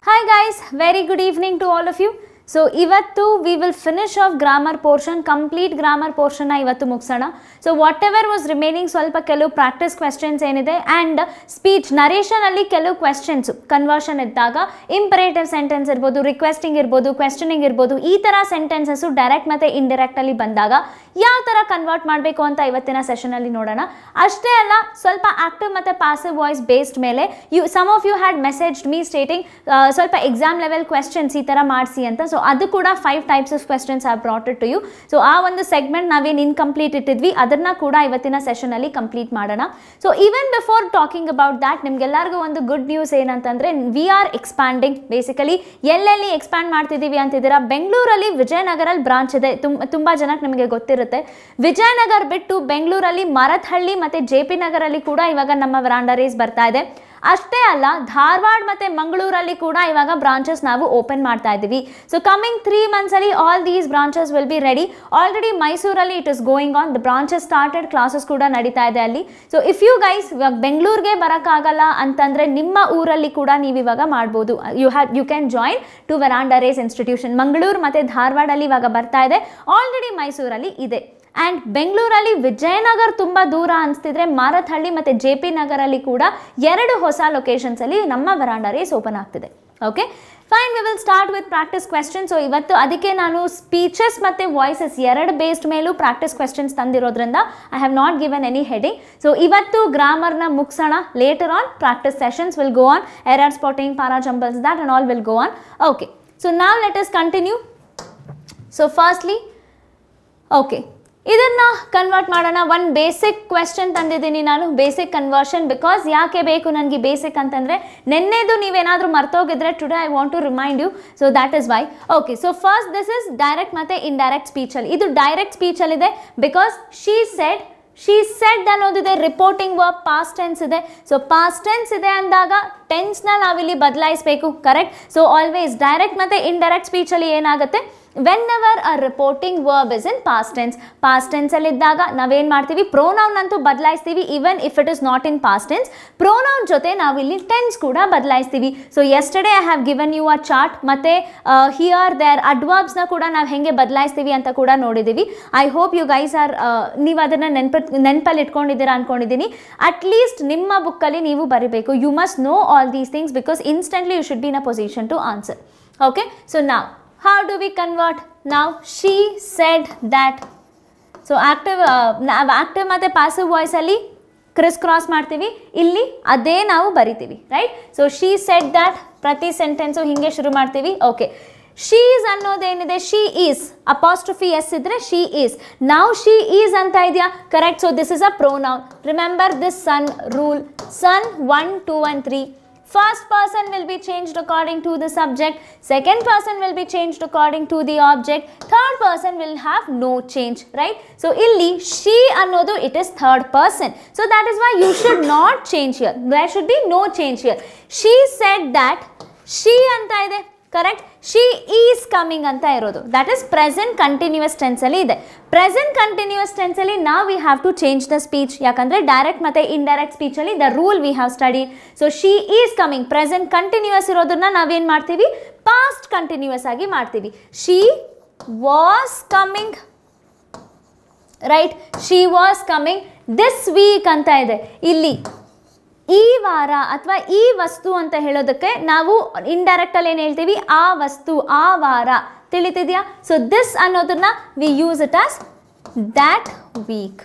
Hi guys, very good evening to all of you. So ivattu we will finish off grammar portion, complete grammar portion na ivattu mugsana. So whatever was remaining swalpa kelu practice questions enide and speech narration alli kelu questions conversion iddaga imperative sentence irbodu, requesting irbodu, questioning irbodu, ee tara sentences direct ಮತ್ತೆ indirect ಅಲ್ಲಿ ಬಂದಾಗ ಯಾವ ತರ convert ಮಾಡಬೇಕು ಅಂತ ಇವತ್ತಿನ session ಅಲ್ಲಿ ನೋಡೋಣ. ಅಷ್ಟೇ ಅಲ್ಲ, ಸ್ವಲ್ಪ ಆಕ್ಟಿವ್ ಮತ್ತೆ ಪಾಸಿವ್ ವಾಯ್ಸ್ ಬೇಸ್ಡ್ ಮೇಲೆ some of you had messaged me stating ಸ್ವಲ್ಪ ಎಕ್ಸಾಮ್ ಲೆವೆಲ್ ಕ್ವೆಶ್ಚನ್ಸ್ ಈ ತರ ಮಾಡಿಸಿ ಅಂತ. ಸೊ ಅದು ಕೂಡ 5 types of questions have brought it to you. So ಆ ಒಂದು ಸೆಗ್ಮೆಂಟ್ ನಾವೇನು ಇನ್ಕಂಪ್ಲೀಟ್ ಇಟ್ಟಿದ್ವಿ ಅದನ್ನ ಕೂಡ ಇವತ್ತಿನ ಸೆಷನ್ ಅಲ್ಲಿ ಕಂಪ್ಲೀಟ್ ಮಾಡೋಣ. So even before talking about that, ನಿಮ್ಗೆಲ್ಲರಿಗೂ ಒಂದು ಗುಡ್ ನ್ಯೂಸ್ ಏನಂತಂದ್ರೆ ವಿ ಆರ್ ಎಕ್ಸ್ಪ್ಯಾಂಡಿಂಗ್. ಬೇಸಿಕಲಿ ಎಲ್ಲೆಲ್ಲಿ ಎಕ್ಸ್ಪ್ಯಾಂಡ್ ಮಾಡ್ತಿದ್ದೀವಿ ಅಂತಿದ್ದೀರಾ, ಬೆಂಗಳೂರಲ್ಲಿ ವಿಜಯನಗರಲ್ಲಿ ಬ್ರಾಂಚ್ ಇದೆ. ತುಂಬಾ ಜನಕ್ಕೆ ನಿಮಗೆ ಗೊತ್ತಿರುತ್ತೆ. ವಿಜಯನಗರ ಬಿಟ್ಟು ಬೆಂಗಳೂರಲ್ಲಿ ಮರತ್ಹಳ್ಳಿ ಮತ್ತೆ JP ನಗರಲ್ಲಿ ಕೂಡ ಇವಾಗ ನಮ್ಮ ವರಾಂಡಾ ರೇಸ್ ಬರ್ತಾ ಇದೆ. ಅಷ್ಟೇ ಅಲ್ಲ, ಧಾರವಾಡ ಮತ್ತೆ ಮಂಗಳೂರಲ್ಲಿ ಕೂಡ ಇವಾಗ ಬ್ರಾಂಚಸ್ ನಾವು ಓಪನ್ ಮಾಡ್ತಾ ಇದ್ದೀವಿ. ಸೊ ಕಮಿಂಗ್ 3 months ಅಲ್ಲಿ all these branches will be ready. Already ಮೈಸೂರಲ್ಲಿ it is going on, the branches started, classes ಕೂಡ ನಡೀತಾ ಇದೆ ಅಲ್ಲಿ. ಸೊ ಇಫ್ ಯು ಗೈಸ್ ಇವಾಗ ಬೆಂಗಳೂರಿಗೆ ಬರೋಕ್ಕಾಗಲ್ಲ ಅಂತಂದ್ರೆ ನಿಮ್ಮ ಊರಲ್ಲಿ ಕೂಡ ನೀವು ಇವಾಗ ಮಾಡ್ಬೋದು. You can join to Veranda Race institution. Mangaluru ಮತ್ತೆ ಧಾರವಾಡಲ್ಲಿ ಇವಾಗ ಬರ್ತಾ ಇದೆ, ಆಲ್ರೆಡಿ ಮೈಸೂರಲ್ಲಿ ಇದೆ. ಆ್ಯಂಡ್ ಬೆಂಗಳೂರಲ್ಲಿ ವಿಜಯನಗರ ತುಂಬ ದೂರ ಅನಿಸ್ತಿದ್ರೆ ಮಾರತ್ಹಳ್ಳಿ ಮತ್ತು JP ನಗರಲ್ಲಿ ಕೂಡ 2 ಹೊಸ ಲೊಕೇಶನ್ಸಲ್ಲಿ ನಮ್ಮ ವರಾಂಡಾ ರೇಸ್ ಓಪನ್ ಆಗ್ತಿದೆ. Okay fine, we will start with practice question. So ಇವತ್ತು ಅದಕ್ಕೆ ನಾನು ಸ್ಪೀಚಸ್ ಮತ್ತು ವಾಯ್ಸಸ್ 2 ಬೇಸ್ಡ್ ಮೇಲೂ ಪ್ರಾಕ್ಟೀಸ್ ಕ್ವೆಶ್ಚನ್ಸ್ ತಂದಿರೋದ್ರಿಂದ I have not given any heading. So ಇವತ್ತು ಗ್ರಾಮರ್ನ ಮುಗಿಸೋಣ. Later on practice sessions will go on, error spotting, para jumbles, that and all will go on. Okay, so ನಾವ್ let us continue. So firstly okay ಇದನ್ನು convert ಮಾಡೋಣ. One basic question ತಂದಿದ್ದೀನಿ ನಾನು, basic conversion. Because ಯಾಕೆ ಬೇಕು ನನಗೆ basic ಅಂತಂದರೆ, ನೆನ್ನೆದು ನೀವೇನಾದರೂ ಮರ್ತೋಗಿದ್ರೆ today I want to remind you. So that is why. Okay, so first this is direct ಮತ್ತು ಇಂಡೈರೆಕ್ಟ್ ಸ್ಪೀಚಲ್ಲಿ. ಇದು ಡೈರೆಕ್ಟ್ ಸ್ಪೀಚಲ್ಲಿದೆ ಬಿಕಾಸ್ ಶಿ ಸೆಡ್ ಅನ್ನೋದಿದೆ, ರಿಪೋರ್ಟಿಂಗ್ ವರ್ಬ್ ಪಾಸ್ಟ್ ಟೆನ್ಸ್ ಇದೆ. ಸೊ ಪಾಸ್ಟ್ ಟೆನ್ಸ್ ಇದೆ ಅಂದಾಗ ಟೆನ್ಸ್ನ ನಾವಿಲ್ಲಿ ಬದಲಾಯಿಸಬೇಕು, ಕರೆಕ್ಟ್? ಸೊ ಆಲ್ವೇಸ್ ಡೈರೆಕ್ಟ್ ಮತ್ತು ಇಂಡೈರೆಕ್ಟ್ ಸ್ಪೀಚಲ್ಲಿ ಏನಾಗುತ್ತೆ, whenever a reporting verb is in past tense ಅಲ್ಲಿ ಇದ್ದಾಗ ನಾವೇನು ಮಾಡ್ತೀವಿ, ಪ್ರೊನೌನ್ ಅಂತೂ ಬದಲಾಯಿಸ್ತೀವಿ. Even if it is not in past tense, pronoun ಜೊತೆ ನಾವಿಲ್ಲಿ ಟೆನ್ಸ್ ಕೂಡ ಬದಲಾಯಿಸ್ತೀವಿ. So yesterday I have given you a chart, ಮತ್ತು ಹಿಯರ್ ದೇರ್ ಅಡ್ವರ್ಬ್ಸ್ನ ಕೂಡ ನಾವು ಹೆಂಗೆ ಬದಲಾಯಿಸ್ತೀವಿ ಅಂತ ಕೂಡ ನೋಡಿದ್ದೀವಿ. I hope you guys are ನೀವು ಅದನ್ನು ನೆನಪಲ್ಲಿ ಇಟ್ಕೊಂಡಿದ್ದೀರಾ ಅಂದ್ಕೊಂಡಿದ್ದೀನಿ. ಅಟ್ಲೀಸ್ಟ್ ನಿಮ್ಮ ಬುಕ್ಕಲ್ಲಿ ನೀವು ಬರೀಬೇಕು. You must know all these things because instantly you should be in a position to answer. Okay, so ನಾವು how do we convert? Now she said that. So active ಮತ್ತು passive voice ಅಲ್ಲಿ criss cross ಮಾಡ್ತೀವಿ, ಇಲ್ಲಿ ಅದೇ ನಾವು ಬರಿತೀವಿ, right? So she said that ಪ್ರತಿ sentence ಹಿಂಗೆ ಶುರು ಮಾಡ್ತೀವಿ. ಓಕೆ, she is ಅನ್ನೋದೇನಿದೆ, she is ಅಪಾಸ್ಟ್ರಫಿ ಎಸ್ ಇದ್ರೆ she is. now she is ಅಂತ ಇದೆಯಾ, correct? So this is a pronoun. remember this son rule, son 1 2 and 3. First person will be changed according to the subject, second person will be changed according to the object, third person will have no change, right? So illi she annodu, it is third person, so that is why you should not change here. There should be no change here. She said that, she anta ide, correct? she is coming ಅಂತ ಇರೋದು, that is present continuous tense ಅಲ್ಲಿ ಇದೆ. present continuous tense ಅಲ್ಲಿ now we have to change the speech, ಯಾಕಂದ್ರೆ direct ಮತ್ತೆ indirect speech ಅಲ್ಲಿ the rule we have studied. so she is coming, present continuous ಇರೋದನ್ನ ನಾವೇನು ಮಾಡ್ತೀವಿ, past continuous ಆಗಿ ಮಾಡ್ತೀವಿ. she was coming, right? she was coming this week ಅಂತ ಇದೆ. ಇಲ್ಲಿ ಈ ವಾರ ಅಥವಾ ಈ ವಸ್ತು ಅಂತ ಹೇಳೋದಕ್ಕೆ ನಾವು ಇಂಡೈರೆಕ್ಟ್ ಅಲ್ಲಿ ಏನು ಹೇಳ್ತೀವಿ, ಆ ವಸ್ತು, ಆ ವಾರ. ತಿಳಿತಿದ್ಯಾ? ಸೊ ದಿಸ್ ಅನ್ನೋದನ್ನ we use it as that week.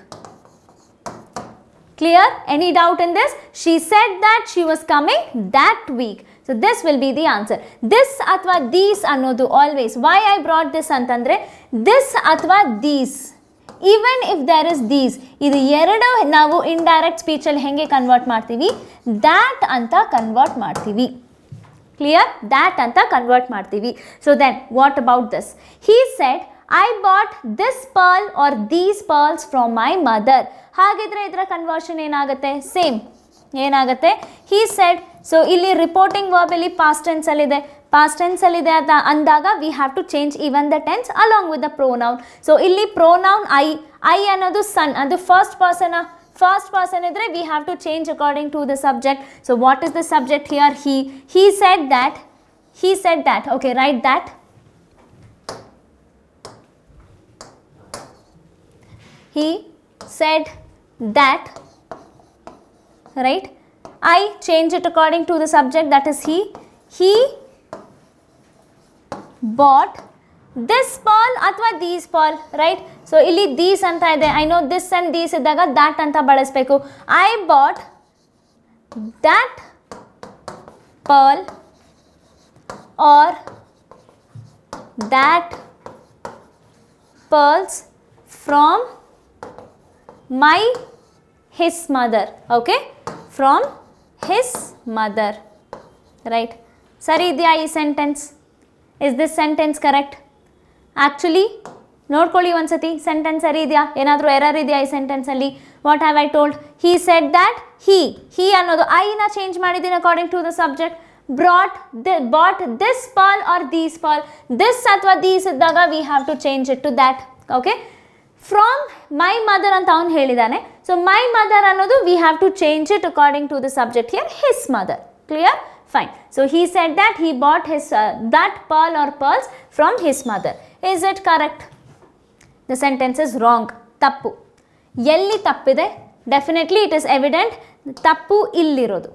Clear? Any doubt in this? She said that she was coming that week. So this will be the answer. This ಅಥವಾ ದೀಸ್ ಅನ್ನೋದು always, why I brought this ಅಂತಂದ್ರೆ this ಅಥವಾ these, even if there is these, ಇದು ಎರಡು ನಾವು indirect ಸ್ಪೀಚಲ್ಲಿ ಹೆಂಗೆ convert ಮಾಡ್ತೀವಿ, that ಅಂತ ಕನ್ವರ್ಟ್ ಮಾಡ್ತೀವಿ. ಕ್ಲಿಯರ್? ದ್ಯಾಟ್ ಅಂತ ಕನ್ವರ್ಟ್ ಮಾಡ್ತೀವಿ. So then what about this? He said I bought this pearl or these pearls from my mother. ಹಾಗಿದ್ರೆ ಇದರ ಕನ್ವರ್ಷನ್ ಏನಾಗುತ್ತೆ? ಸೇಮ್ ಏನಾಗುತ್ತೆ? He said. ಸೊ ಇಲ್ಲಿ ರಿಪೋರ್ಟಿಂಗ್ ವರ್ಬ್ ಇಲ್ಲಿ ಪಾಸ್ಟ್ ಟೆನ್ಸ್ ಅಲ್ಲಿದೆ, ಪಾಸ್ಟ್ ಟೆನ್ಸ್ ಅಲ್ಲಿದೆ ಅಂತ ಅಂದಾಗ we have to change even the tense along with the pronoun. So ಇಲ್ಲಿ ಪ್ರೊನೌನ್ ಐ ಅನ್ನೋದು ಸನ್, ಅದು ಫಸ್ಟ್ ಪರ್ಸನ್ ಇದ್ರೆ we have to change according to the subject. So what is the subject here? he said that he said that. Okay, write that. He said that, right? I change it according to the subject, that is he. He bought this ball ಅಥವಾ these ball, right? So ಇಲ್ಲಿ these ಅಂತ ಇದೆ. I know this and these ಇದ್ದಾಗ that ಅಂತ ಬಳಸಬೇಕು. I bought that pearl or that pearls from his mother. Okay, from his mother, right? ಸರಿ ಇದೆಯಾ ಈ sentence? Is this sentence correct? Actually ನೋಡ್ಕೊಳ್ಳಿ ಒಂದ್ಸತಿ, ಸೆಂಟೆನ್ಸ್ ಸರಿ ಇದೆಯಾ, ಏನಾದರೂ ಎರರ್ ಇದೆಯಾ ಈ ಸೆಂಟೆನ್ಸಲ್ಲಿ? What have I told? He said that, he ಅನ್ನೋದು ಐನ ಚೇಂಜ್ ಮಾಡಿದ್ದೀನಿ according to the subject. But this pearl or these pearl, this ಅಥವಾ ದೀಸ್ ಇದ್ದಾಗ we have to change it to that. Okay, from my mother ಅಂತ ಅವನು ಹೇಳಿದ್ದಾನೆ. So my mother ಅನ್ನೋದು we have to change it according to the subject here, his mother. Clear? Fine. So he said that he bought his that pearl or pearls from his mother. Is it correct? The sentence is wrong. Tappu. Yelli tappide? Definitely it is evident. Tappu illirodu.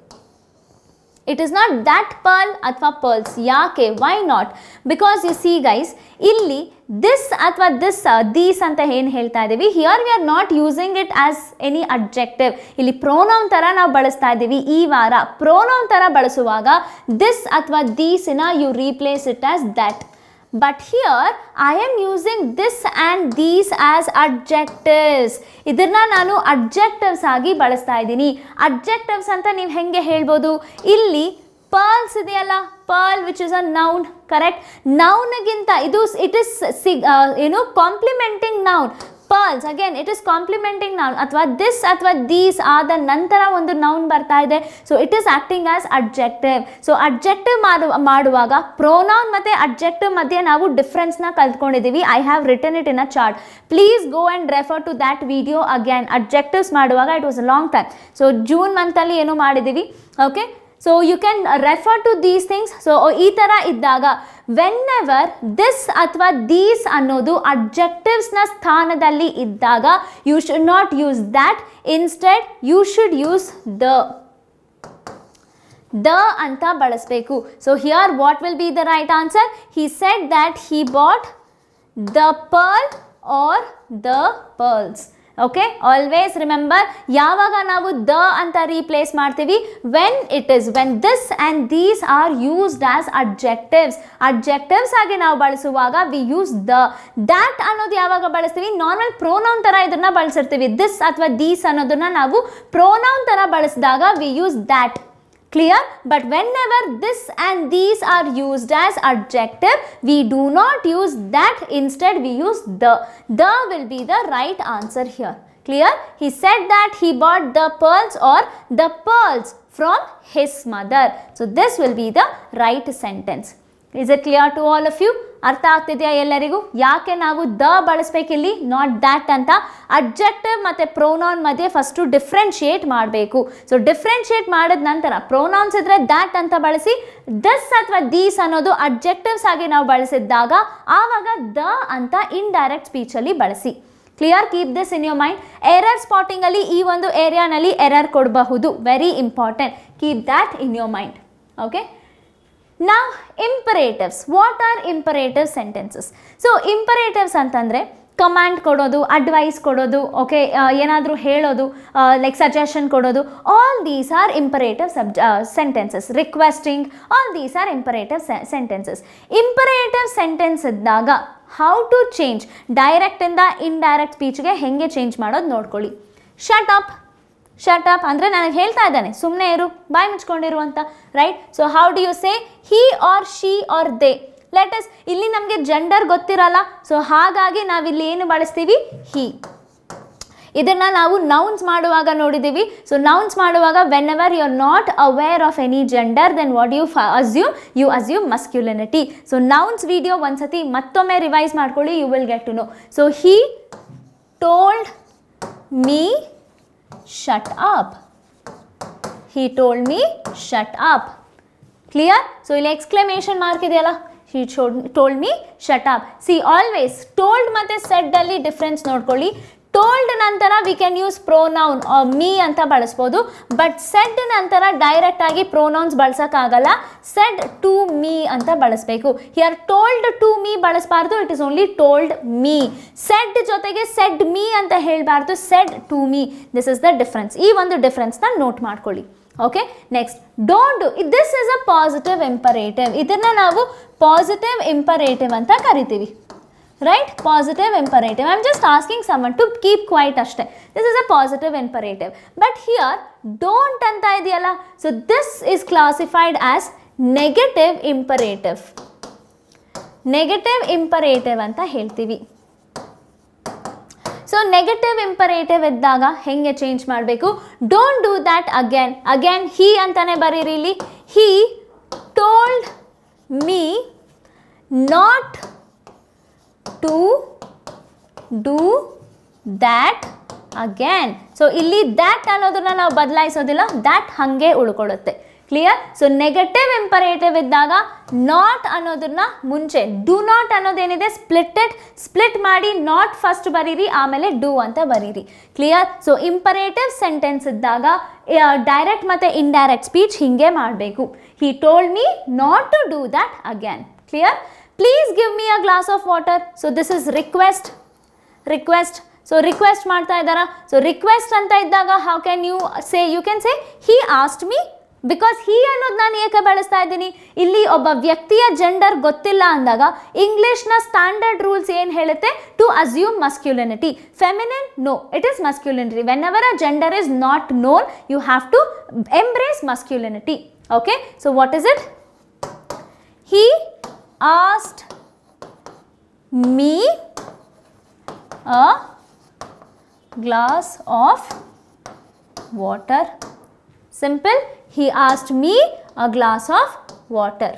It is not that pearl athwa pearls. Yake? Why not? Because you see guys, illi this athwa this these anta ಏನು ಹೇಳ್ತಾ ಇದ್ದೀವಿ, here we are not using it as any adjective. ಇಲ್ಲಿ ಪ್ರೋನೌನ್ ಥರ ನಾವು ಬಳಸ್ತಾ ಇದ್ದೀವಿ. ಈ ವಾರ ಪ್ರೋನೌನ್ ಥರ ಬಳಸುವಾಗ ದಿಸ್ ಅಥವಾ ದೀಸಿನ you replace it as that. But here I am using this and these as adjectives. ಇದನ್ನ ನಾನು ಅಡ್ಜೆಕ್ಟಿವ್ಸ್ ಆಗಿ ಬಳಸ್ತಾ ಇದ್ದೀನಿ. ಅಡ್ಜೆಕ್ಟಿವ್ಸ್ ಅಂತ ನೀವು ಹೆಂಗೆ ಹೇಳ್ಬೋದು? ಇಲ್ಲಿ ಪರ್ಲ್ಸ್ ಇದೆಯಲ್ಲ, pearl which is a noun, correct? ನೌನ್ಗಿಂತ ಇದು ಇಟ್ ಇಸ್ ಏನು complementing noun. Pearls again it is complementing noun. ಅಥವಾ ದಿಸ್ ಅಥವಾ ದೀಸ್ ಆದ ನಂತರ ಒಂದು ನೌನ್ ಬರ್ತಾ ಇದೆ. So it is acting as adjective. So adjective ಮಾಡುವಾಗ ಪ್ರೊನೌನ್ ಮತ್ತು ಅಡ್ಜೆಕ್ಟಿವ್ ಮಧ್ಯೆ ನಾವು ಡಿಫ್ರೆನ್ಸ್ನ ಕಲ್ತ್ಕೊಂಡಿದ್ದೀವಿ. I have written it in a chart. Please go and refer to that video again. Adjectives ಮಾಡುವಾಗ it was a long time. So June ಮಂತಲ್ಲಿ ಏನೋ ಮಾಡಿದ್ದೀವಿ. Okay, so you can refer to these things. So ಈ ಥರ ಇದ್ದಾಗ whenever this ಅಥವಾ these ಅನ್ನೋದು ಅಡ್ಜೆಕ್ಟಿವ್ಸ್ನ ಸ್ಥಾನದಲ್ಲಿ ಇದ್ದಾಗ you should not use that. Instead you should use the ಅಂತ ಬಳಸಬೇಕು. So here what will be the right answer? He said that he bought the pearl or the pearls. Okay, always remember, ಯಾವಾಗ ನಾವು the ಅಂತ replace ಮಾಡ್ತೀವಿ? When this and these are used as adjectives. Adjectives ಆಗಿ ನಾವು ಬಳಸುವಾಗ we use that ಅನ್ನೋದು ಯಾವಾಗ ಬಳಸ್ತೀವಿ? ನಾರ್ಮಲ್ ಪ್ರೋನೌನ್ ಥರ ಇದನ್ನ ಬಳಸಿರ್ತೀವಿ. ದಿಸ್ ಅಥವಾ ದೀಸ್ ಅನ್ನೋದನ್ನ ನಾವು ಪ್ರೋನೌನ್ ಥರ ಬಳಸಿದಾಗ we use that. Clear? But whenever this and these are used as adjective, we do not use that. Instead, we use the. The will be the right answer here. Clear? He said that he bought the pearls or the pearls from his mother. So this will be the right sentence. Is it clear to all of you? ಅರ್ಥ ಆಗ್ತಿದೆಯಾ ಎಲ್ಲರಿಗೂ? ಯಾಕೆ ನಾವು the ಬಳಸಬೇಕಿಲ್ಲಿ, not that ಅಂತ? Adjective ಮತ್ತು pronoun ಮಧ್ಯೆ first differentiate ಮಾಡಬೇಕು. So differentiate ಮಾಡಿದ ನಂತರ ಪ್ರೊನೌನ್ಸ್ ಇದ್ದರೆ ದ್ಯಾಟ್ ಅಂತ ಬಳಸಿ, ದಿಸ್ ಅಥವಾ ದೀಸ್ ಅನ್ನೋದು ಅಡ್ಜೆಕ್ಟಿವ್ಸ್ ಆಗಿ ನಾವು ಬಳಸಿದ್ದಾಗ ಆವಾಗ ದ ಅಂತ ಇಂಡೈರೆಕ್ಟ್ ಸ್ಪೀಚಲ್ಲಿ ಬಳಸಿ. Clear? Keep this in your mind. Error ಸ್ಪಾಟಿಂಗಲ್ಲಿ ಈ ಒಂದು ಏರಿಯಾನಲ್ಲಿ ಎರರ್ ಕೊಡಬಹುದು. Very important. Keep that in your mind. Okay, now imperatives. What are imperative sentences? So imperatives ಅಂತಂದರೆ ಕಮಾಂಡ್ ಕೊಡೋದು, ಅಡ್ವೈಸ್ ಕೊಡೋದು, ಓಕೆ, ಏನಾದರೂ ಹೇಳೋದು, ಲೈಕ್ ಸಜೆಷನ್ ಕೊಡೋದು. All these are imperative sentences. Requesting, all these are imperative sentences. Imperative sentence ಇದ್ದಾಗ how to change, ಡೈರೆಕ್ಟಿಂದ indirect ಸ್ಪೀಚ್ಗೆ ಹೆಂಗೆ ಚೇಂಜ್ ಮಾಡೋದು ನೋಡ್ಕೊಳ್ಳಿ. Shut up. ಶಟ್ ಅಪ್ ಅಂದರೆ ನನಗೆ ಹೇಳ್ತಾ ಇದ್ದಾನೆ, ಸುಮ್ಮನೆ ಇರು, ಬಾಯಿ ಮುಚ್ಕೊಂಡಿರು ಅಂತ, right? So how do you say? He or she or they. Let's ಇಲ್ಲಿ ನಮಗೆ ಜೆಂಡರ್ ಗೊತ್ತಿರಲ್ಲ, ಸೊ ಹಾಗಾಗಿ ನಾವಿಲ್ಲಿ ಏನು ಬಳಸ್ತೀವಿ? ಹಿ. ಇದನ್ನು ನಾವು ನೌನ್ಸ್ ಮಾಡುವಾಗ ನೋಡಿದ್ದೀವಿ. ಸೊ ನೌನ್ಸ್ ಮಾಡುವಾಗ whenever you are not aware of any gender, then what you assume? You assume masculinity. So nouns video ಒಂದ್ಸತಿ ಮತ್ತೊಮ್ಮೆ ರಿವೈಸ್ ಮಾಡ್ಕೊಳ್ಳಿ, you will get to know. So he told me shut up. He told me shut up. Clear? So ಇಲ್ಲಿ exclamation mark ಇದೆಯಲ್ಲ, he told me shut up. See, always told ಮತ್ತೆ said ಅಲ್ಲಿ difference ನೋಡ್ಕೊಳ್ಳಿ. Told ನಂತರ we can use pronoun me ಅಂತ ಬಳಸ್ಬೋದು, but said ನಂತರ direct ಆಗಿ ಪ್ರೋನೌನ್ಸ್ ಬಳಸೋಕ್ಕಾಗಲ್ಲ. ಸೆಡ್ ಟು ಮೀ ಅಂತ ಬಳಸಬೇಕು. ಹಿಯರ್ ಟೋಲ್ಡ್ ಟು ಮೀ ಬಳಸಬಾರ್ದು, it is only told me. Said ಜೊತೆಗೆ ಸೆಡ್ ಮೀ ಅಂತ ಹೇಳಬಾರ್ದು, said to me. This is the difference. ಈ ಒಂದು ಡಿಫ್ರೆನ್ಸ್ನ ನೋಟ್ ಮಾಡ್ಕೊಳ್ಳಿ. Okay, next don't do. This is a positive imperative. ಇದನ್ನು ನಾವು ಪಾಸಿಟಿವ್ ಇಂಪರೇಟಿವ್ ಅಂತ ಕರಿತೀವಿ. Right? Positive imperative. I am just asking someone to keep quiet ashte. This is a positive imperative. But here, don't anta idiyalla. So, this is classified as negative imperative. Negative imperative anta heltivi. So, negative imperative iddaga henge change ಮಾಡಬೇಕು. Don't do that again. Again, he antane bariri ಇಲ್ಲಿ. He told me not to do that again. So ಇಲ್ಲಿ that ಅನ್ನೋದನ್ನ ನಾವು ಬದಲಾಯಿಸೋದಿಲ್ಲ, that ಹಾಗೆ ಉಳ್ಕೊಳ್ಳುತ್ತೆ. Clear? So negative imperative ಇದ್ದಾಗ not ಅನ್ನೋದನ್ನ ಮುಂಚೆ, ಡು ನಾಟ್ ಅನ್ನೋದೇನಿದೆ ಸ್ಪ್ಲಿಟ್ ಮಾಡಿ ನಾಟ್ ಫಸ್ಟ್ ಬರೀರಿ, ಆಮೇಲೆ ಡೂ ಅಂತ ಬರೀರಿ. ಕ್ಲಿಯರ್? ಸೊ ಇಂಪರೇಟಿವ್ ಸೆಂಟೆನ್ಸ್ ಇದ್ದಾಗ ಡೈರೆಕ್ಟ್ ಮತ್ತು ಇಂಡೈರೆಕ್ಟ್ ಸ್ಪೀಚ್ ಹಿಂಗೆ ಮಾಡಬೇಕು. He told me not to do that again. Clear? Please give me a glass of water. So this is request. So request ಮಾಡ್ತಾ ಇದ್ದಾರಾ? So request ಅಂತ ಇದ್ದಾಗ how can you say? You can say he asked me, because he ಅನ್ನೋದು ನಾನು ಏಕೆ ಬಳಸ್ತಾ ಇದ್ದೀನಿ, ಇಲ್ಲಿ ಒಬ್ಬ ವ್ಯಕ್ತಿಯ ಜೆಂಡರ್ ಗೊತ್ತಿಲ್ಲ ಅಂದಾಗ ಇಂಗ್ಲಿಷ್ನ ಸ್ಟ್ಯಾಂಡರ್ಡ್ ರೂಲ್ಸ್ ಏನು ಹೇಳುತ್ತೆ? To assume masculinity. Feminine? No, it is masculinity. Whenever a gender is not known, you have to embrace masculinity. Okay, so what is it? He asked me a glass of water. Simple. He asked me a glass of water.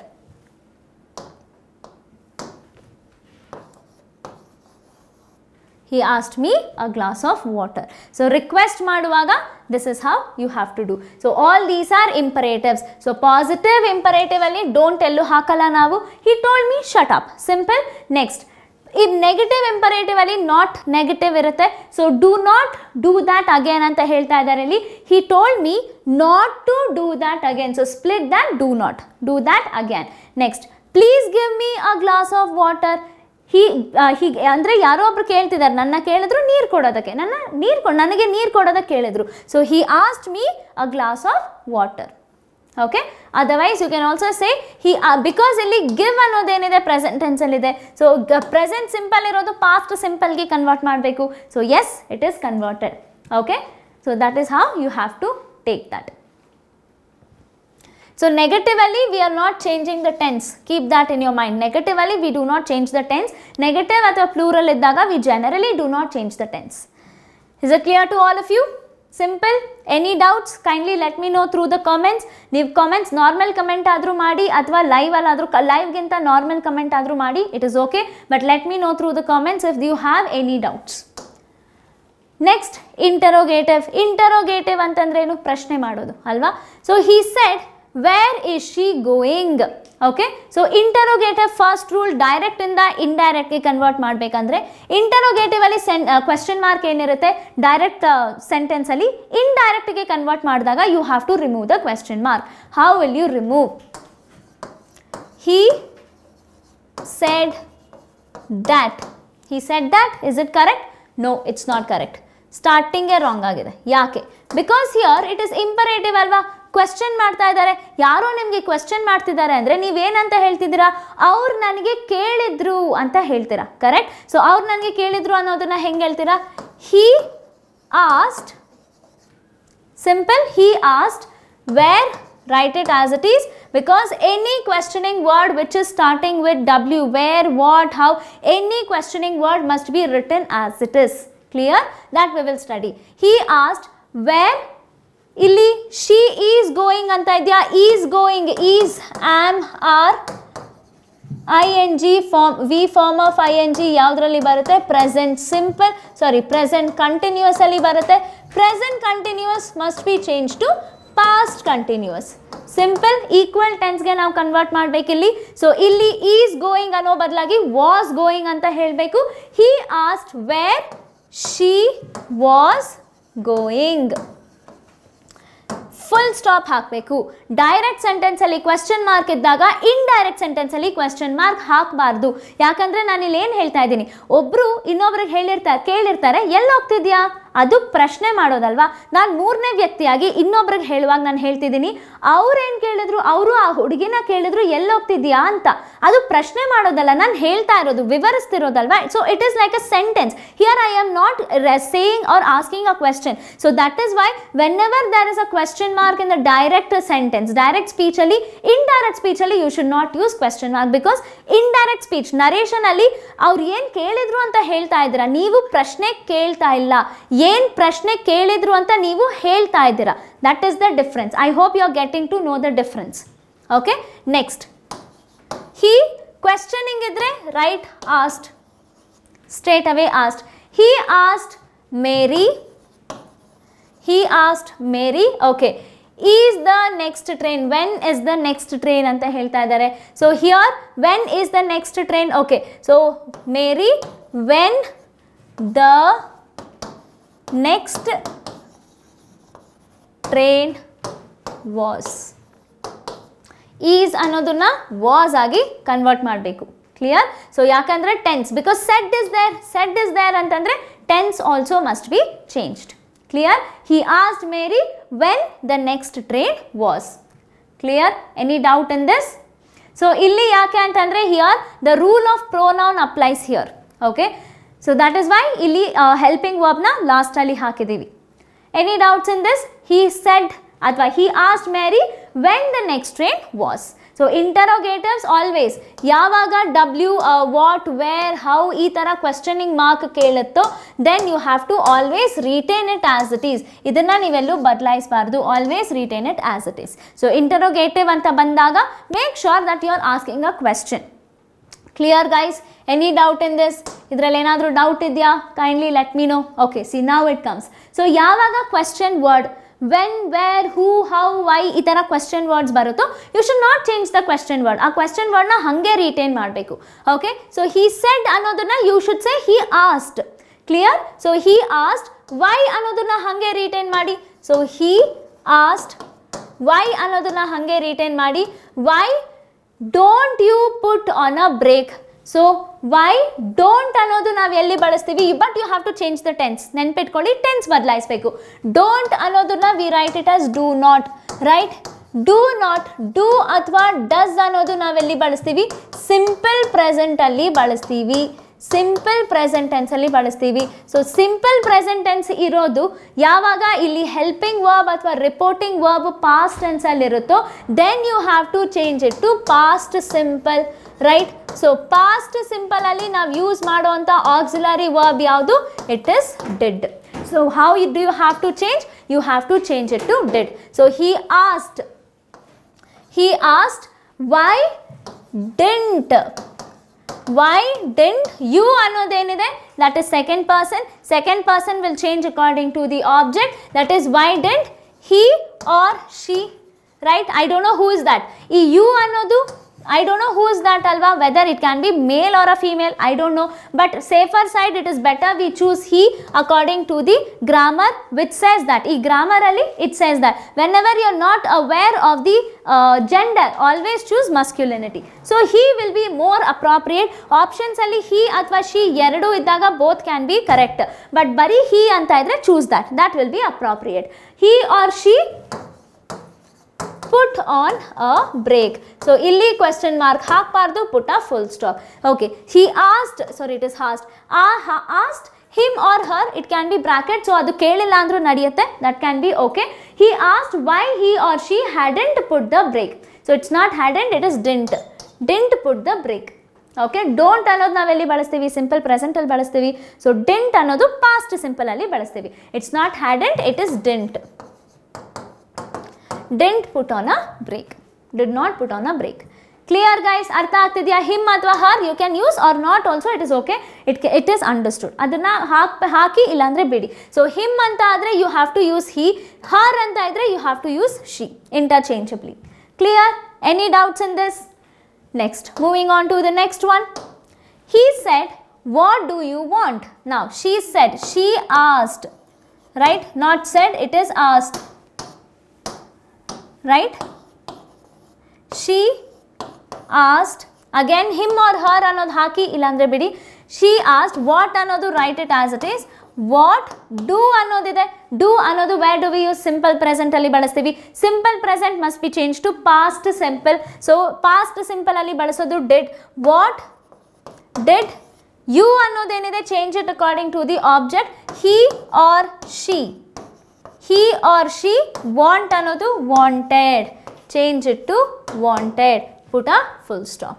He asked me a glass of water. So request ಮಾಡುವಾಗ this is how you have to do. So all these are imperatives. So positive imperative ಅಲ್ಲಿ don't ಎಲ್ಲೂ ಹಾಕಲ್ಲ ನಾವು. He told me shut up. Simple. Next, if negative imperative ಅಲ್ಲಿ not negative ಇರುತ್ತೆ. So do not do that again ಅಂತ ಹೇಳ್ತಾ ಇದ್ದಾರೆ ಇಲ್ಲಿ. He told me not to do that again. So split that, do not do that again. Next, please give me a glass of water. ಹೀಗೆ ಅಂದರೆ ಯಾರೋ ಒಬ್ರು ಕೇಳ್ತಿದ್ದಾರೆ, ನನ್ನ ಕೇಳಿದ್ರು ನೀರು ಕೊಡೋದಕ್ಕೆ, ನನಗೆ ನೀರು ಕೊಡೋದಕ್ಕೆ ಕೇಳಿದ್ರು. So he asked me a glass of water. Okay, otherwise you can also say he, because ಇಲ್ಲಿ ಗಿವ್ ಅನ್ನೋದೇನಿದೆ ಪ್ರೆಸೆಂಟ್ ಟೆನ್ಸಲ್ಲಿದೆ. ಸೊ ಪ್ರೆಸೆಂಟ್ ಸಿಂಪಲ್ ಇರೋದು ಪಾಸ್ಟ್ ಸಿಂಪಲ್ಗೆ ಕನ್ವರ್ಟ್ ಮಾಡಬೇಕು. So yes, it is converted. Okay, so that is how you have to take that. So negatively we are not changing the tense. Keep that in your mind. Negatively we do not change the tense. Negative ಅಥವಾ plural ಇದ್ದಾಗ we generally do not change the tense. Is it clear to all of you? Simple. Any doubts? Kindly let me know through the comments. ನೀವು comments normal comment ಆದರೂ ಮಾಡಿ ಅಥವಾ live ಅಲ್ಲಾದರೂ, liveಗಿಂತ normal comment ಆದರೂ ಮಾಡಿ, it is okay. But let me know through the comments if you have any doubts. Next, interrogative. Interrogative ಅಂತಂದ್ರೇನು? ಪ್ರಶ್ನೆ ಮಾಡೋದು ಅಲ್ವಾ? So he said, where is she going? Okay, so interrogative first rule direct ಇಂದ indirect ಗೆ convert ಮಾಡಬೇಕಂದ್ರೆ interrogative ಅಲ್ಲಿ question mark ಏನಿರುತ್ತೆ direct sentence ಅಲ್ಲಿ, ಇಂಡೈರೆಕ್ಟ್ ಗೆ ಕನ್ವರ್ಟ್ ಮಾಡಿದಾಗ you have to remove the question mark. How will you remove? He said that. He said that. Is it correct? No, it's not correct. ಸ್ಟಾರ್ಟಿಂಗೇ wrong ಆಗಿದೆ. ಯಾಕೆ? Because here it is imperative ಅಲ್ವಾ? Question ಮಾಡ್ತಾ ಇದ್ದಾರೆ, ಯಾರೋ ನಿಮಗೆ question ಮಾಡ್ತಿದ್ದಾರೆ ಅಂದರೆ ನೀವೇನಂತ ಹೇಳ್ತಿದ್ದೀರಾ? ಅವ್ರು ನನಗೆ ಕೇಳಿದ್ರು ಅಂತ ಹೇಳ್ತೀರಾ. ಕರೆಕ್ಟ್? ಸೊ ಅವ್ರು ನನಗೆ ಕೇಳಿದ್ರು ಅನ್ನೋದನ್ನ ಹೆಂಗೆ ಹೇಳ್ತೀರಾ? He asked. Simple. He asked where. Write it as it is, because any questioning word which is starting with W, where, what, how, any questioning word must be written as it is. Clear? That we will study. He asked where. Illi she is going anta idya. Is going, is, am, are, ing form, v form of ing ಯಾವುದರಲ್ಲಿ ಬರುತ್ತೆ? present simple, present continuous ಅಲ್ಲಿ ಬರುತ್ತೆ. Present continuous must be changed to past continuous. Simple equal ಟೆನ್ಸ್ಗೆ ನಾವು convert ಮಾಡಬೇಕಿಲ್ಲಿ. So ಇಲ್ಲಿ is going ಅನ್ನೋ ಬದಲಾಗಿ ವಾಸ್ ಗೋಯಿಂಗ್ ಅಂತ ಹೇಳಬೇಕು. He asked where she was going. Full stop ಹಾಕಬೇಕು. ಡೈರೆಕ್ಟ್ ಸೆಂಟೆನ್ಸಲ್ಲಿ ಕ್ವೆಶ್ಚನ್ ಮಾರ್ಕ್ ಇದ್ದಾಗ ಇಂಡೈರೆಕ್ಟ್ ಸೆಂಟೆನ್ಸಲ್ಲಿ ಕ್ವೆಶ್ಚನ್ ಮಾರ್ಕ್ ಹಾಕಬಾರ್ದು. ಯಾಕಂದರೆ ನಾನು ಇಲ್ಲಿ ಏನು ಹೇಳ್ತಾ ಇದ್ದೀನಿ, ಒಬ್ಬರು ಇನ್ನೊಬ್ರಿಗೆ ಕೇಳಿರ್ತಾರೆ ಎಲ್ಲಿ ಹೋಗ್ತಿದ್ಯಾ, ಅದು ಪ್ರಶ್ನೆ ಮಾಡೋದಲ್ವಾ. ನಾನು ಮೂರನೇ ವ್ಯಕ್ತಿಯಾಗಿ ಇನ್ನೊಬ್ರಿಗೆ ಹೇಳುವಾಗ ನಾನು ಹೇಳ್ತಿದ್ದೀನಿ, ಅವ್ರೇನು ಕೇಳಿದ್ರು, ಅವರು ಆ ಹುಡುಗಿನ ಕೇಳಿದ್ರು ಎಲ್ಲಿ ಹೋಗ್ತಿದ್ಯಾ ಅಂತ. ಅದು ಪ್ರಶ್ನೆ ಮಾಡೋದಲ್ಲ, ನಾನು ಹೇಳ್ತಾ ಇರೋದು, ವಿವರಿಸ್ತಿರೋದಲ್ವಾ. So it is like a sentence. Here I am not saying or asking a question. So that is why whenever there is a question mark in the direct sentence, direct ಸ್ಪೀಚಲ್ಲಿ, indirect ಸ್ಪೀಚಲ್ಲಿ you should not use question mark. Because indirect speech ನರೇಷನಲ್ಲಿ ಅವ್ರು ಏನು ಕೇಳಿದ್ರು ಅಂತ ಹೇಳ್ತಾ ಇದ್ದೀರಾ, ನೀವು ಪ್ರಶ್ನೆ ಕೇಳ್ತಾ ಇಲ್ಲ, ಏನು ಪ್ರಶ್ನೆ ಕೇಳಿದ್ರು ಅಂತ ನೀವು ಹೇಳ್ತಾ ಇದ್ದೀರಾ. That is the difference. I hope you are getting to know the difference. Okay, next he questioning ಇದ್ರೆ right asked, straight away asked. He asked Mary, he asked Mary. Okay, is the next train, when is the next train ಅಂತ ಹೇಳ್ತಾ ಇದ್ದಾರೆ. So here when is the next train. Okay, so Mary, when the next train was. is ಅನ್ನೋದನ್ನ was ಆಗಿ convert ಮಾಡಬೇಕು. Clear. So ಯಾಕಂದ್ರೆ tense, because said is there ಅಂತಂದ್ರೆ tense also must be changed. Clear? He asked Mary when the next train was. Clear? Any doubt in this? So illi yake antandre here the rule of pronoun applies here. Okay, so that is why illi helping verb na last ali hakidivi. Any doubts in this? He said athwa he asked Mary when the next train was. So interrogatives always ಯಾವಾಗ W, what, where, how ಈ ಥರ questioning mark ಕೇಳುತ್ತೋ then you have to always retain it as it is. ಇದನ್ನು ನೀವೆಲ್ಲೂ ಬದಲಾಯಿಸಬಾರ್ದು. always retain it as it is. So interrogative ಅಂತ ಬಂದಾಗ make sure that you are asking a question. Clear guys? Any doubt in this? ಇದರಲ್ಲಿ ಏನಾದರೂ doubt ಇದೆಯಾ? Kindly let me know. Okay, see now it comes. So ಯಾವಾಗ question word when, where, who, how, why ಈ ಥರ question words ಬರುತ್ತೋ you should not change the question word. ಆ question ವರ್ಡ್ನ ಹಾಗೆ ರಿಟೈನ್ ಮಾಡಬೇಕು. ಓಕೆ, ಸೊ ಹಿ ಸೆಡ್ ಅನ್ನೋದನ್ನ you should say he asked. Clear? So he asked. Why ಅನ್ನೋದನ್ನ ಹಾಗೆ ರಿಟೈನ್ ಮಾಡಿ. ಸೊ ಹಿ ಆಸ್ಕ್ಡ್ ವೈ ಅನ್ನೋದನ್ನ ಹಾಗೆ ರಿಟೈನ್ ಮಾಡಿ. Why don't you put on a break. So why don't ಅನ್ನೋದು ನಾವು ಎಲ್ಲಿ ಬಳಸ್ತೀವಿ, but you have to change the tense. ನೆನ್ಪಿಟ್ಕೊಳ್ಳಿ, ಟೆನ್ಸ್ ಬದಲಾಯಿಸಬೇಕು. ಡೋಂಟ್ ಅನ್ನೋದನ್ನ we write it as do not. Right? Do not. Do ಅಥವಾ ಡಸ್ ಅನ್ನೋದು ನಾವೆಲ್ಲಿ ಬಳಸ್ತೀವಿ, ಸಿಂಪಲ್ ಪ್ರೆಸೆಂಟಲ್ಲಿ ಬಳಸ್ತೀವಿ. ಸಿಂಪಲ್ ಪ್ರೆಸೆಂಟ್ ಟೆನ್ಸಲ್ಲಿ ಬಳಸ್ತೀವಿ. ಸೊ ಸಿಂಪಲ್ ಪ್ರೆಸೆಂಟ್ ಟೆನ್ಸ್ ಇರೋದು ಯಾವಾಗ ಇಲ್ಲಿ ಹೆಲ್ಪಿಂಗ್ ವರ್ಬ್ ಅಥವಾ ರಿಪೋರ್ಟಿಂಗ್ ವರ್ಬ್ ಪಾಸ್ಟ್ ಟೆನ್ಸಲ್ಲಿ ಇರುತ್ತೋ then you have to change it to past simple. Right? So past simple ಅಲ್ಲಿ ನಾವು ಯೂಸ್ ಮಾಡುವಂಥ ಆಕ್ಸಿಲರಿ ವರ್ಬ್ ಯಾವುದು? It is did. So how do you have to change? You have to change it to did. So he asked why didn't. Why didn't you ಅನ್ನೋದೇನಿದೆ, that is second person. Second person will change according to the object. That is why didn't he or she. Right? I don't know who is that. ಈ you ಅನ್ನೋದು I don't know who is that alva, whether it can be male or a female, I don't know, but safer side it is better we choose he according to the grammar which says that. E grammar alli it says that whenever you are not aware of the gender, always choose masculinity. So he will be more appropriate. Options alli he athwa she eradu iddaga both can be correct, but bari he anta idre choose that will be appropriate. He or she put on a break. So illi question mark haakbardu, put a full stop. Okay, he asked, sorry it is asked, asked him or her, it can be bracket, so adu kelilla andru nadiyutte, that can be okay. He asked why he or she hadn't put the break. So it's not hadn't, it is didn't put the break. Okay, don't ಅನ್ನೋದು ನಾವೆಲ್ಲಿ ಬಳಸ್ತೀವಿ, simple present ಅಲ್ಲಿ ಬಳಸ್ತೀವಿ. So didn't ಅನ್ನೋದು past simple ಅಲ್ಲಿ ಬಳಸ್ತೀವಿ. It's not hadn't, it is didn't. Didn't put on a break. Did not put on a break. Clear guys? ಅರ್ಥ ಆಗ್ತಿದೆಯಾ? ಹಿಮ್ ಅಥವಾ her you can use or not also, it is okay, it is understood. ಅದನ್ನು ಹಾಕಿ ಇಲ್ಲಾಂದರೆ ಬಿಡಿ. So him ಅಂತ ಆದರೆ you have to use he, her ಅಂತ ಇದ್ದರೆ you have to use she interchangeably. Clear? Any doubts in this? Next, moving on to the next one. He said, what do you want? Now, she said, she asked, right? Not said, it is asked, right? She asked, again him or her ಅನ್ನೋದು ಹಾಕಿ ಇಲ್ಲಾಂದ್ರೆ ಬಿಡಿ. She asked, what ಅನ್ನೋದು write it as it is. What do ಅನ್ನೋದಿದೆ. Do ಅನ್ನೋದು where do we use? Simple present ಅಲ್ಲಿ ಬಳಸ್ತೀವಿ. Simple present must be changed to past simple. So, past simple ಅಲ್ಲಿ ಬಳಸೋದು did. What did you ಅನ್ನೋದೇನಿದೆ, change it according to the object. He or she. He or she. Want ಅನ್ನೋದು wanted. Change it to wanted. Put a full stop.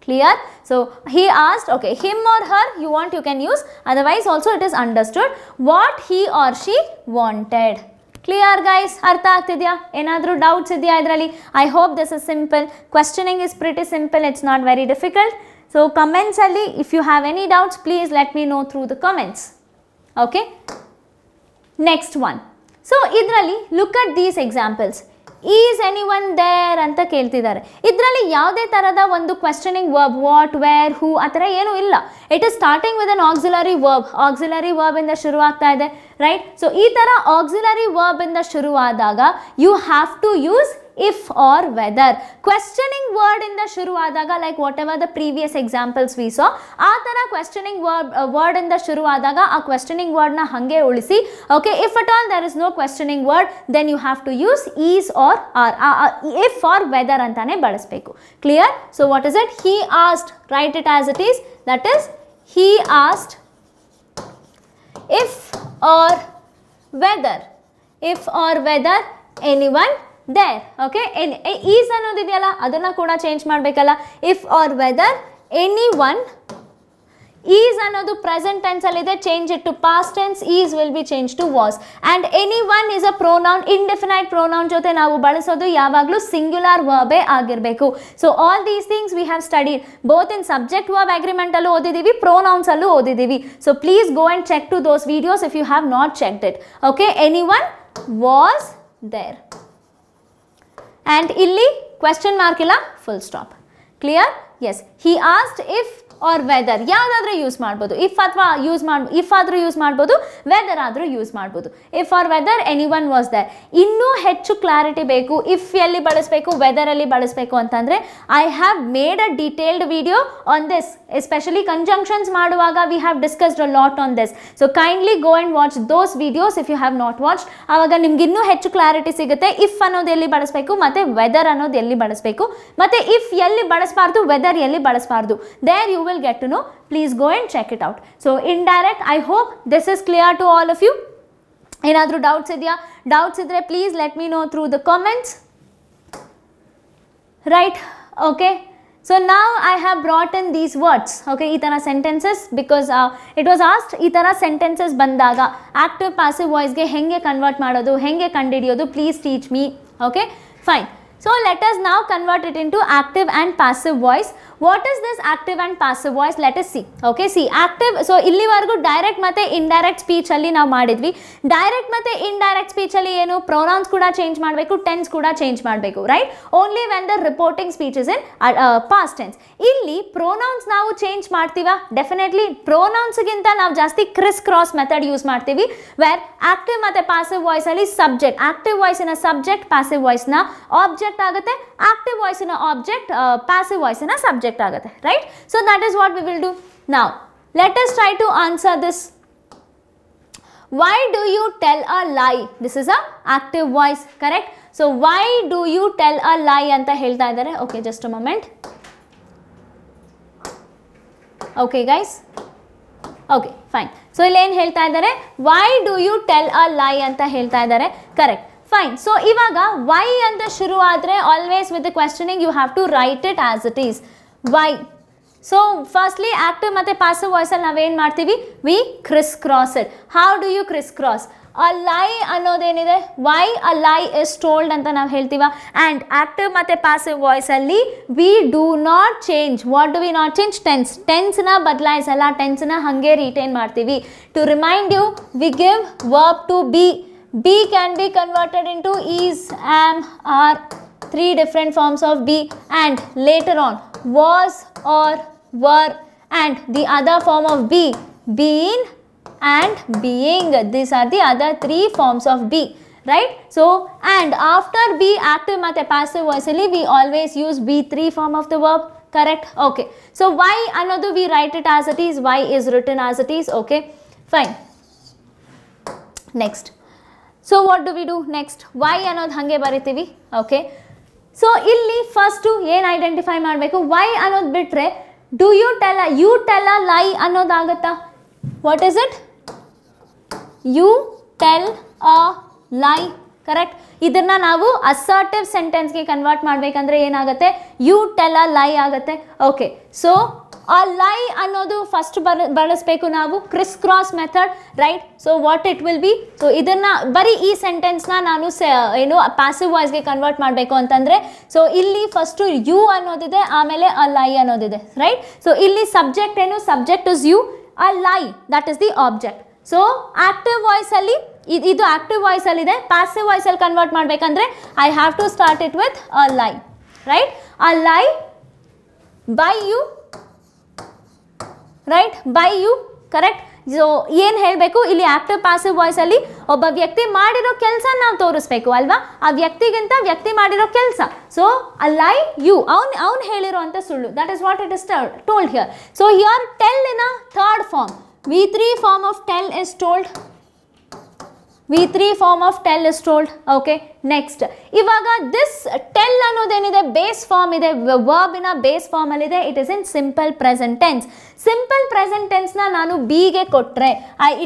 Clear? So, he asked, okay, him or her you want, you can use. Otherwise also it is understood. What he or she wanted. Clear guys? ಅರ್ಥ ಆಗ್ತಿದೆಯಾ? ಏನಾದರೂ doubts ಇದೆಯಾ ಇದರಲ್ಲಿ? I hope this is simple. Questioning is pretty simple. It's not very difficult. So, comments ಅಲ್ಲಿ if you have any doubts, please let me know through the comments. Okay? Next one. So, ಇದರಲ್ಲಿ look at these examples. Is anyone there ಅಂತ ಕೇಳ್ತಿದ್ದಾರೆ. ಇದರಲ್ಲಿ ಯಾವುದೇ ಥರದ ಒಂದು questioning verb what, where, who ಆ ಥರ ಏನೂ ಇಲ್ಲ. It is starting with an auxiliary verb. Auxiliary ವರ್ಬಿಂದ ಶುರುವಾಗ್ತಾ ಇದೆ, ರೈಟ್? ಸೊ ಈ ಥರ ಆಕ್ಸಿಲರಿ ವರ್ಬಿಂದ ಶುರುವಾದಾಗ you have to use if or whether. Questioning word ಇಂದ ಶುರುವಾದಾಗ like whatever the previous examples we saw, ಆ ಥರ ಕ್ವೆಶ್ಚನಿಂಗ್ ವರ್ಡ್ ಇಂದ ಶುರುವಾದಾಗ ಆ ಕ್ವೆಶ್ಚನಿಂಗ್ ವರ್ಡ್ನ ಹಾಗೆ ಉಳಿಸಿ. Okay, if at all there is no questioning word then you have to use is or or. If or whether ಅಂತಾನೆ ಬಳಸಬೇಕು. Clear? So what is it? He asked, write it as it is. That is he asked if or whether. If or whether anyone there. Okay, is ಅನ್ನೋದಿದೆಯಲ್ಲ ಅದನ್ನು ಕೂಡ change ಮಾಡಬೇಕಲ್ಲ. If or whether anyone. Is ಅನ್ನೋದು present tense ಅಲ್ಲಿದೆ, change it to past tense. Is will be change to was. And anyone is a pronoun. Indefinite pronoun ಜೊತೆ ನಾವು ಬಳಸೋದು ಯಾವಾಗಲೂ ಸಿಂಗ್ಯುಲರ್ ವರ್ಬೇ ಆಗಿರಬೇಕು. So all these things we have studied both in subject verb ಅಗ್ರಿಮೆಂಟಲ್ಲೂ ಓದಿದ್ದೀವಿ, ಪ್ರೊನೌನ್ಸಲ್ಲೂ ಓದಿದ್ದೀವಿ. So please go and check to those videos if you have not checked it. Okay, anyone was there. And illi question mark illa, full stop. Clear? Yes. He asked if or whether. ಯಾವ್ದಾದ್ರೂ use ಮಾಡ್ಬೋದು. If ಅಥವಾ if ಆದರೂ use ಮಾಡ್ಬೋದು, whether ಆದರೂ use ಮಾಡ್ಬೋದು. If or whether anyone was there. ಇನ್ನೂ ಹೆಚ್ಚು clarity ಬೇಕು, ಇಫ್ ಎಲ್ಲಿ ಬಳಸಬೇಕು, ವೆದರಲ್ಲಿ ಬಳಸಬೇಕು ಅಂತಂದರೆ I have made a detailed video on this. Especially conjunctions ಮಾಡುವಾಗ we have discussed a lot on this. So kindly go and watch those videos if you have not watched. ಆವಾಗ ನಿಮ್ಗೆ ಇನ್ನೂ ಹೆಚ್ಚು ಕ್ಲಾರಿಟಿ ಸಿಗುತ್ತೆ. ಇಫ್ ಅನ್ನೋದು ಎಲ್ಲಿ ಬಳಸಬೇಕು ಮತ್ತು ವೆದರ್ ಅನ್ನೋದು ಎಲ್ಲಿ ಬಳಸಬೇಕು, ಮತ್ತು ಇಫ್ ಎಲ್ಲಿ ಬಳಸಬಾರ್ದು, ವೆದರ್ ಎಲ್ಲಿ ಬಳಸಬಾರ್ದು. There you will get to know. Please go and check it out. So indirect, I hope this is clear to all of you. Enadru doubts idya? Doubts idre please let me know through the comments. Right? Okay. So now I have brought in these words. Okay, itara sentences, because it was asked itara sentences bandaga active passive voice ge henge convert madodu, henge kandidiyodu, please teach me. Okay, fine. So let us now convert it into active and passive voice. What is this active and passive voice? Let us see. Okay, see active. So illivargu direct ಮತ್ತೆ indirect speech ಅಲ್ಲಿ ನಾವು ಮಾಡಿದ್ವಿ. Direct ಮತ್ತೆ indirect speech ಅಲ್ಲಿ ಏನು pronouns ಕೂಡ change ಮಾಡಬೇಕು, tense ಕೂಡ ಚೇಂಜ್ ಮಾಡಬೇಕು, right? Only when the reporting speech is in past tense. ಇಲ್ಲಿ pronouns ನಾವು ಚೇಂಜ್ ಮಾಡ್ತೀವಾ? ಡೆಫಿನೆಟ್ಲಿ pronouns ಗಿಂತ ನಾವು ಜಾಸ್ತಿ ಕ್ರಿಸ್ ಕ್ರಾಸ್ ಮೆಥಡ್ ಯೂಸ್ ಮಾಡ್ತೀವಿ. ವೇರ್ active ಮತ್ತೆ passive voice ಅಲ್ಲಿ subject, active voice ನ subject, passive voice ನ object ಆಗುತ್ತೆ, active voice ನ object, passive voice ನ subject ಆಗುತ್ತೆ, right? So that is what we will do. Now let us try to answer this. Why do you tell a lie? This is a active voice, correct? So why do you tell a lie anta helta idare. Okay, just a moment. Okay guys, okay fine. So ಇಲ್ಲಿ ಏನು ಹೇಳ್ತಾ ಇದ್ದಾರೆ? Why do you tell a lie ಅಂತ ಹೇಳ್ತಾ ಇದ್ದಾರೆ, correct? Fine. So ಇವಾಗ why ಅಂತ ಶುರು ಆದರೆ always with the questioning you have to write it as it is. Why? So firstly active ಮತ್ತೆ passive voice ಅಲ್ಲಿ ನಾವೇನು ಮಾಡ್ತೀವಿ? We criss cross it. How do you criss cross? ಅ ಲೈ ಅನ್ನೋದೇನಿದೆ Y a lie is told ಅಂತ ನಾವು ಹೇಳ್ತೀವ. And active ಮತ್ತು passive ವಾಯ್ಸಲ್ಲಿ we do not change. What do we not change? ಟೆನ್ಸ್ನ ಬದಲಾಯಿಸಲ್ಲ, ಟೆನ್ಸ್ನ ಹಾಗೆ ರಿಟೈನ್ ಮಾಡ್ತೀವಿ. To remind you, we give verb to be. Be can be converted into is, am, are, 3 different forms of be, and later on was or were, and the other form of be, been and being. These are the other 3 forms of be, right? So and after be, active matte passive voice alli we always use be3 form of the verb, correct? Okay, so why another we write it as it is, why is written as it is. Okay, fine. Next, so what do we do next? Why ಅನ್ನೋದು ಹಾಗೆ ಬರಿತೀವಿ. Okay, so ಇಲ್ಲಿ first ಏನು identify ಮಾಡಬೇಕು? Why ಅನ್ನೋದು ಬಿಟ್ಟರೆ do you tell you tell a lie ಅನ್ನೋದಾಗತ್ತಾ? What is it? You tell a lie, correct. ಇದನ್ನು ನಾವು ಅಸರ್ಟಿವ್ ಸೆಂಟೆನ್ಸ್ಗೆ ಕನ್ವರ್ಟ್ ಮಾಡಬೇಕಂದ್ರೆ ಏನಾಗುತ್ತೆ? ಯು ಟೆಲ್ ಅ ಲೈ ಆಗುತ್ತೆ. ಓಕೆ, ಸೊ ಅ ಲೈ ಅನ್ನೋದು ಫಸ್ಟ್ ಬಳಸಬೇಕು ನಾವು criss cross method, right? So what it will B? So ಇದನ್ನು ಬರೀ ಈ ಸೆಂಟೆನ್ಸ್ನ ನಾನು ಏನು ಪ್ಯಾಸಿವ್ ವಾಯ್ಸ್ಗೆ ಕನ್ವರ್ಟ್ ಮಾಡಬೇಕು ಅಂತಂದರೆ, ಸೊ ಇಲ್ಲಿ ಫಸ್ಟು ಯು ಅನ್ನೋದಿದೆ, ಆಮೇಲೆ ಅ ಲೈ ಅನ್ನೋದಿದೆ, ರೈಟ್? ಸೊ ಇಲ್ಲಿ ಸಬ್ಜೆಕ್ಟ್ ಏನು? Subject is you, a lie that is the object. So active ವಾಯ್ಸಲ್ಲಿ ಇದು ಆಕ್ಟಿವ್ ವಾಯ್ಸಲ್ಲಿದೆ. ಪ್ಯಾಸಿವ್ ವಾಯ್ಸಲ್ಲಿ ಕನ್ವರ್ಟ್ ಮಾಡಬೇಕಂದ್ರೆ I have to start it with a lie, right? A lie by you, right? By you, correct. So ಏನು ಹೇಳಬೇಕು ಇಲ್ಲಿ? Active passive ವಾಯ್ಸಲ್ಲಿ ಒಬ್ಬ ವ್ಯಕ್ತಿ ಮಾಡಿರೋ ಕೆಲಸ ನಾವು ತೋರಿಸ್ಬೇಕು ಅಲ್ವಾ? ಆ ವ್ಯಕ್ತಿಗಿಂತ ವ್ಯಕ್ತಿ ಮಾಡಿರೋ ಕೆಲಸ. ಸೊ ಅ ಲೈ ಯು, ಅವ್ನು ಹೇಳಿರೋ ಅಂತ ಸುಳ್ಳು, that is what it is told here. So here tell in a third form, V3 form of tell is told. V3 form of tell is told. Okay, next. ಇವಾಗ ದಿಸ್ ಟೆಲ್ ಅನ್ನೋದೇನಿದೆ base form ಇದೆ, ವರ್ಬಿನ base ಫಾರ್ಮಲ್ಲಿ ಇದೆ. It is in simple present tense. Simple present ಟೆನ್ಸ್ನ ನಾನು ಬಿಗೆ ಕೊಟ್ಟರೆ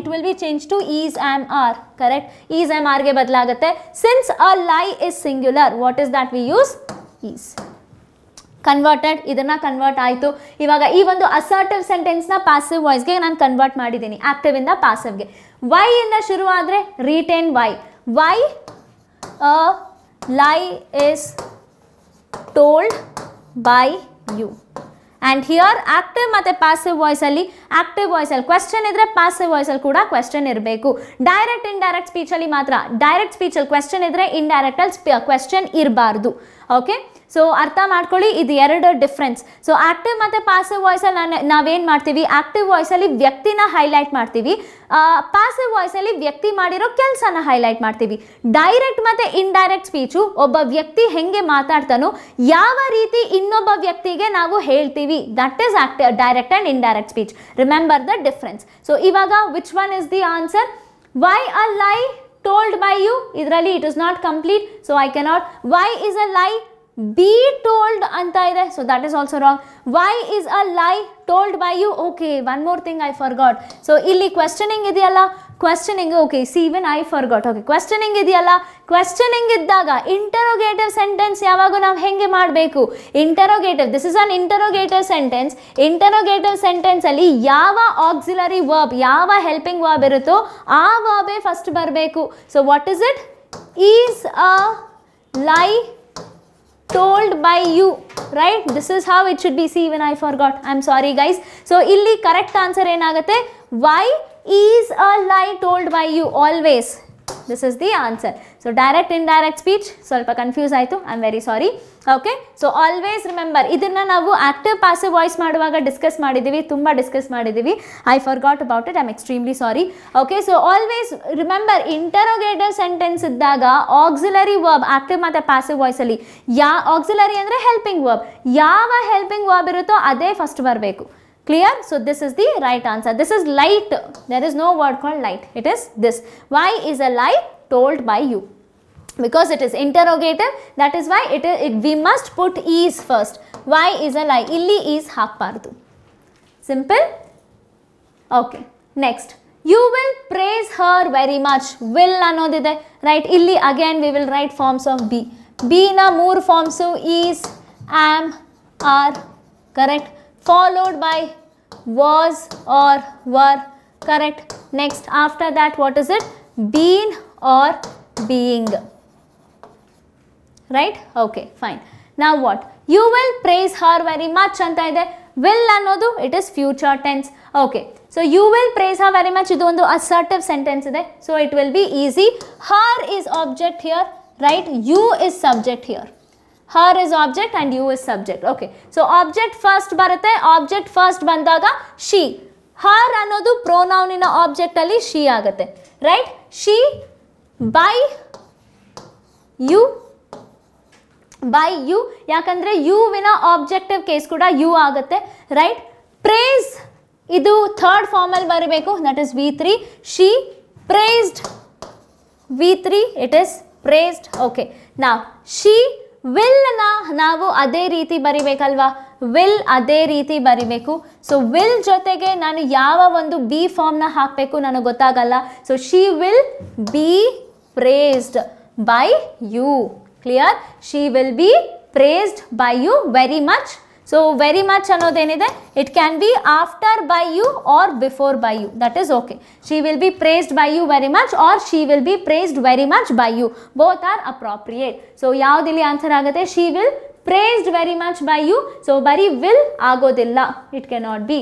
it will be change to is, am, are, correct? Is, am, ಆರ್ಗೆ ಬದಲಾಗುತ್ತೆ. Since a lie is singular, what is that we use? Is. Converted, ಇದನ್ನು ಕನ್ವರ್ಟ್ ಆಯಿತು. ಇವಾಗ ಈ ಒಂದು ಅಸರ್ಟಿವ್ ಸೆಂಟೆನ್ಸ್ನ ಪ್ಯಾಸಿವ್ ವಾಯ್ಸ್ಗೆ ನಾನು ಕನ್ವರ್ಟ್ ಮಾಡಿದ್ದೀನಿ, ಆಕ್ಟಿವಿಂದ ಪ್ಯಾಸಿವ್ಗೆ. ವೈ ಇಂದ ಶುರು ಆದರೆ retain Y. Why a lie is told by you. And here active ಮತ್ತು ಪ್ಯಾಸಿವ್ ವಾಯ್ಸಲ್ಲಿ, ಆಕ್ಟಿವ್ ವಾಯ್ಸಲ್ಲಿ ಕ್ವೆಶ್ಚನ್ ಇದ್ದರೆ ಪ್ಯಾಸಿವ್ ವಾಯ್ಸಲ್ಲಿ ಕೂಡ ಕ್ವೆಶ್ಚನ್ ಇರಬೇಕು. ಡೈರೆಕ್ಟ್ ಇಂಡೈರೆಕ್ಟ್ ಸ್ಪೀಚಲ್ಲಿ ಮಾತ್ರ. ಡೈರೆಕ್ಟ್ ಸ್ಪೀಚಲ್ಲಿ ಕ್ವೆಶ್ಚನ್ ಇದ್ದರೆ ಇಂಡೈರೆಕ್ಟಲ್ಲಿ ಕ್ವೆಶ್ಚನ್ ಇರಬಾರ್ದು. ಓಕೆ, ಸೊ ಅರ್ಥ ಮಾಡ್ಕೊಳ್ಳಿ, ಇದು ಎರಡು ಡಿಫ್ರೆನ್ಸ್. ಸೊ ಆಕ್ಟಿವ್ ಮತ್ತು ಪ್ಯಾಸಿವ್ ವಾಯ್ಸಲ್ಲಿ ನಾವೇನು ಮಾಡ್ತೀವಿ? ಆಕ್ಟಿವ್ ವಾಯ್ಸಲ್ಲಿ ವ್ಯಕ್ತಿನ ಹೈಲೈಟ್ ಮಾಡ್ತೀವಿ, ಪ್ಯಾಸಿವ್ ವಾಯ್ಸಲ್ಲಿ ವ್ಯಕ್ತಿ ಮಾಡಿರೋ ಕೆಲಸನ ಹೈಲೈಟ್ ಮಾಡ್ತೀವಿ. ಡೈರೆಕ್ಟ್ ಮತ್ತು ಇಂಡೈರೆಕ್ಟ್ ಸ್ಪೀಚು ಒಬ್ಬ ವ್ಯಕ್ತಿ ಹೆಂಗೆ ಮಾತಾಡ್ತಾನೋ ಯಾವ ರೀತಿ ಇನ್ನೊಬ್ಬ ವ್ಯಕ್ತಿಗೆ ನಾವು ಹೇಳ್ತೀವಿ, that is direct and indirect speech. Remember the difference. So ಇವಾಗ which one is the answer? Why a lie told by you, ಇದರಲ್ಲಿ it is not complete, so I cannot. Why is a lie be told anta ide, so that is also wrong. Why is a lie told by you? Okay, one more thing I forgot. So illi questioning idiyalla, questioning, okay, see even I forgot. Okay, questioning idiyalla, questioning iddaga interrogative sentence yavagu ನಾವು ಹೆಂಗೆ ಮಾಡಬೇಕು? interrogative, this is an interrogative sentence. interrogative sentence ಅಲ್ಲಿ ಯಾವ auxiliary verb, ಯಾವ helping verb ಇರುತ್ತೋ ಆ verb first ಬರಬೇಕು. So what is it? Is a lie told by you, right? This is how it should be. See, even I forgot, I'm sorry guys. So illi correct answer enagutte, why is a lie told by you always? This is the answer. So direct indirect speech ಸ್ವಲ್ಪ confuse ಆಯಿತು, I am very sorry. Okay, so always remember, ಇದನ್ನು ನಾವು active passive voice ಮಾಡುವಾಗ discuss ಮಾಡಿದ್ದೀವಿ, ತುಂಬ discuss ಮಾಡಿದ್ದೀವಿ. I forgot about it, I am extremely sorry. Okay, so always remember, interrogative sentence ಇದ್ದಾಗ auxiliary verb active ಮತ್ತು passive ವಾಯ್ಸಲ್ಲಿ auxiliary ಅಂದರೆ helping verb, ಯಾವ ಹೆಲ್ಪಿಂಗ್ ವರ್ಬ್ ಇರುತ್ತೋ ಅದೇ ಫಸ್ಟ್ ಬರಬೇಕು. Clear? So this is the right answer. This is light. There is no word called light. It is this. Why is a lie told by you? Because it is interrogative. That is why we must put is first. Why is a lie? Illi is hakpardu. Simple? Okay. Next. You will praise her very much. Will anodide. Right? Illi again we will write forms of be. Be na more forms of is, am, are. Correct? Followed by was or were, correct? Next, after that what is it? been or being. Right? Okay, fine. Now what? You will praise her very much anta ide. Will ಅನ್ನೋದು it is future tense. Okay, so you will praise her very much, ಇದು ಒಂದು assertive sentence ಇದೆ. So it will be easy. Her is object here, right? You is subject here. Her is object and you is subject. Okay, so object first ಬರುತ್ತೆ. Object first ಬಂದಾಗ she. Her ಅನ್ನೋದು pronoun ಇನ object ಅಲ್ಲಿ she ಆಗುತ್ತೆ, right? She by you, by you, ಯಾಕಂದ್ರೆ you ವಿನ objective case ಕೂಡ you ಆಗುತ್ತೆ, right? Praise ಇದು third form ಅಲ್ಲಿ ಬರಬೇಕು, that is V3. She praised, V3, it is praised. Okay, now she will ನ ನಾವು ಅದೇ ರೀತಿ ಬರಿಬೇಕಲ್ವಾ, will ಅದೇ ರೀತಿ ಬರಿಬೇಕು. ಸೊ will ಜೊತೆಗೆ ನಾನು ಯಾವ ಒಂದು ಬಿ ಫಾರ್ಮ್ನ ಹಾಕಬೇಕು ನನಗೆ ಗೊತ್ತಾಗಲ್ಲ. So she will be praised by you. Clear? She will be praised by you very much. So very much ಅನ್ನೋದೇನಿದೆ, it can be after by you or before by you, that is okay. She will be praised by you very much or she will be praised very much by you, both are appropriate. So ಯಾವ್ದು ಇಲ್ಲಿ answer ಆಗುತ್ತೆ, she will praised very much by you. So ಬರೀ will ಆಗೋದಿಲ್ಲ, it cannot be.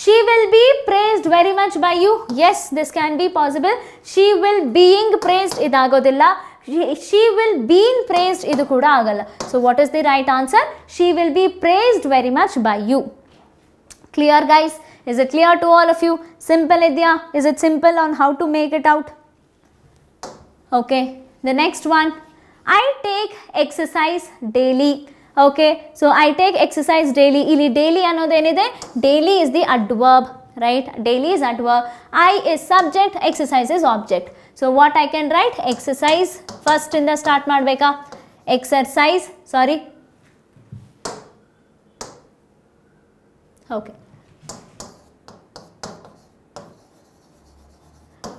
She will be praised very much by you. Yes, this can be possible. She will being praised, ಇದಾಗೋದಿಲ್ಲ. She will been praised, idu kuda agalla. So what is the right answer? She will be praised very much by you. Clear guys? Is it clear to all of you? Simple idya? Is it simple on how to make it out? Okay, the next one. I take exercise daily. Okay, so I take exercise daily. Ili daily annodhenide, daily is the adverb, right? Daily is adverb. I is subject, exercise is object. So what I can write? Exercise first in the start ಮಾಡಬೇಕಾ? Exercise, sorry. Okay.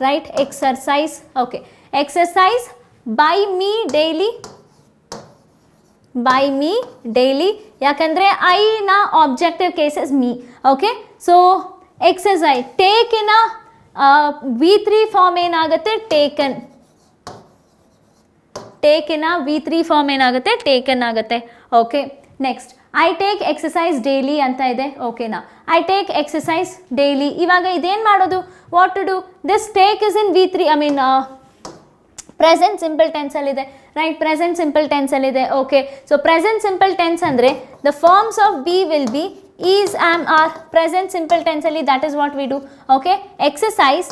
Right, exercise. Okay. Exercise by me daily. By me daily. ಯಾಕಂದ್ರೆ I ನ objective cases me. Okay. So exercise. Take in a V3 form ಏನಾಗುತ್ತೆ, taken. Taken V3 form ಏನಾಗುತ್ತೆ, taken ಆಗುತ್ತೆ. Okay, next I take exercise daily ಅಂತ ಇದೆ. ಓಕೆನಾ, I take exercise daily. ಇವಾಗ ಇದೇನು ಮಾಡೋದು, what to do, this take is in V3, I mean present simple tense ಅಲ್ಲಿದೆ, ರೈಟ್? ಪ್ರೆಸೆಂಟ್ ಸಿಂಪಲ್ ಟೆನ್ಸ್ ಅಲ್ಲಿದೆ. Okay, so present simple tense ಅಂದರೆ the forms of be will be is, am, are. Present simple tense ali, that is what we do. Okay, exercise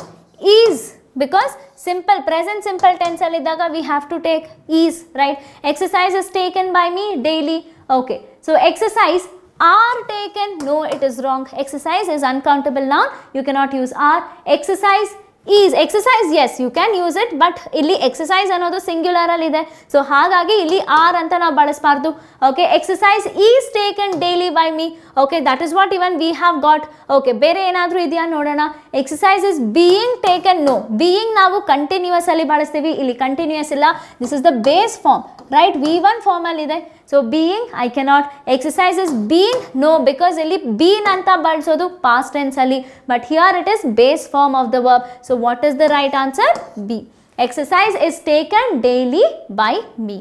is, because simple present simple tense ali daga we have to take is, right? Exercise is taken by me daily. Okay, so exercise are taken, no, it is wrong. Exercise is uncountable noun, you cannot use are. Exercise is, exercise yes you can use it, but ಇಲ್ಲಿ exercise ಅನ್ನೋದು singular ಅಲ್ಲಿ ಇದೆ, so ಹಾಗಾಗಿ ಇಲ್ಲಿ are ಅಂತ ನಾವು ಬಳಸಬಾರದು. Okay, exercise is taken daily by me. Okay, that is what even we have got. Okay, ಬೇರೆ ಏನಾದರೂ ಇದೆಯಾ ನೋಡೋಣ. Exercise is being taken, no, being ನಾವು continuous ಅಲ್ಲಿ ಬಳಸ್ತೀವಿ, ಇಲ್ಲಿ continuous ಇಲ್ಲ, this is the base form, right? V1 form ಅಲ್ಲಿ ಇದೆ. So being I cannot. Exercise is been, no, because ಇಲ್ಲಿ been ಅಂತ ಬಳಸೋದು past tense ಅಲ್ಲಿ, but here it is base form of the verb. So what is the right answer? B. Exercise is taken daily by me.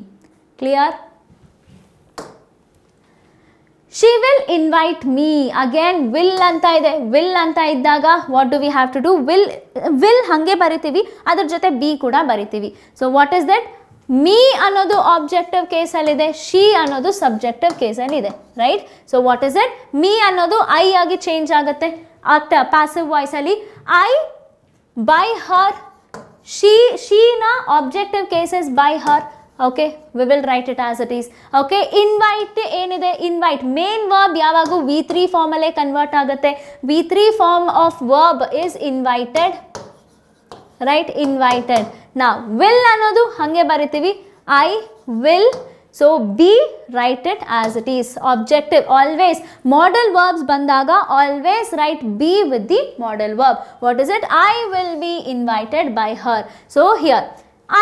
Clear? She will invite me. Again will anta ide. Will anta iddaga what do we have to do? Will hange baritivi, adar jote be kuda baritivi. So what is that? Me ಅನ್ನೋದು objective case ಅಲ್ಲಿ ಇದೆ, she ಅನ್ನೋದು subjective case ಅಲ್ಲಿ ಇದೆ, right? So what is it? Me ಅನ್ನೋದು I ಆಗಿ change ಆಗುತ್ತೆ ಆಗ್ತಾ passive voice ಅಲ್ಲಿ. I by her, she na objective case is by her. Okay, we will write it as it is. Okay, invite ಏನಿದೆ, invite main verb ಯಾವಾಗೂ V3 form ಅಲ್ಲೇ convert ಆಗುತ್ತೆ. V3 form of verb is invited, right? Invited. Now will ಅನ್ನೋದು ಹಂಗೆ ಬರಿತೀವಿ, I will. So be, write it as it is. Objective always modal verbs ಬಂದಾಗ always write be with the modal verb. What is it? I will be invited by her. So here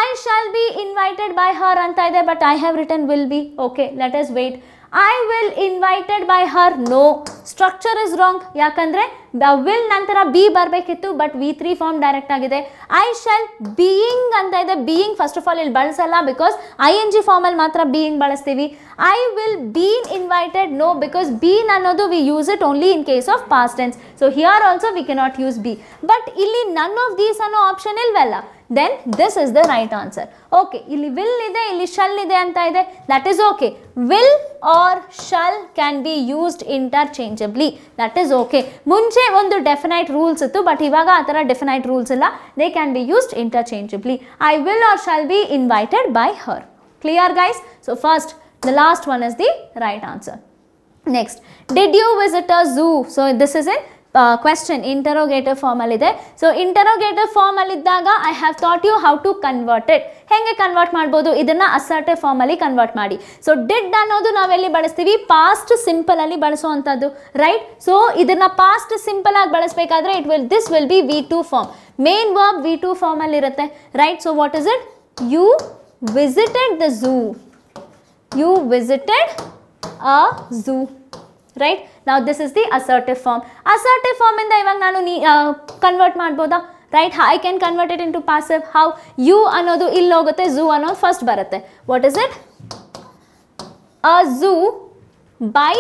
I shall be invited by her anta ide, but I have written will be. Okay, let us wait. I will invited by her. No, structure is wrong. ಯಾಕಂದ್ರೆ will ನಂತರ be ಬರಬೇಕಿತ್ತು, but V3 form direct ಆಗಿದೆ. I shall being ಅಂತ ಇದೆ. being first of all ಇಲ್ಲಿ ಬಳಸಲ್ಲ, because ing ಫಾರ್ಮಲ್ಲಿ ಮಾತ್ರ being ಬಳಸ್ತೀವಿ. I will been invited. No, because been ಅನ್ನೋದು we use it only in case of past tense. So here also we cannot use be. But ಇಲ್ಲಿ none of these ಅನ್ನೋ option ಇಲ್ವಲ್ಲ, then this is the right answer. Okay, ಇಲ್ಲಿ will ಇದೆ, ಇಲ್ಲಿ shall ಇದೆ ಅಂತ ಇದೆ, that is okay. Will or shall can be used interchangeably, that is okay. ಮುಂಚೆ ಒಂದು ಡೆಫಿನೈಟ್ ರೂಲ್ಸ್ ಇತ್ತು, ಬಟ್ ಇವಾಗ ಆ ಥರ ಡೆಫಿನೈಟ್ ರೂಲ್ಸ್ ಇಲ್ಲ. They can be used interchangeably. I will or shall be invited by her. Clear guys? So first, the last one is the right answer. Next, did you visit a zoo? So this is a question, interrogative form alide. So interrogative form aliddaga I have taught you how to convert it. Henge convert ಮಾಡಬಹುದು, ಇದನ್ನ assertive form ಅಲ್ಲಿ convert ಮಾಡಿ. So did ಅನ್ನೋದು ನಾವೆಲ್ಲಿ ಬಳಸ್ತೀವಿ, past simple ಅಲ್ಲಿ ಬಳಸುವಂತದ್ದು, right? So ಇದನ್ನ past simple ಆಗಿ ಬಳಸಬೇಕಾದ್ರೆ this will be V2 form. Main verb V2 form ಅಲ್ಲಿ ಇರುತ್ತೆ, right? So what is it? You visited the zoo. You visited a zoo, right? Now this is the assertive form. Assertive form ಇಂದ ಇವಾಗ ನಾನು convert ಮಾಡಬಹುದಾ, right? I can convert it into passive. How? You ಅನ್ನೋದು ಇಲ್ಲಿ ಹೋಗುತ್ತೆ, zoo ಅನ್ನೋದು first ಬರುತ್ತೆ. What is it? A zoo by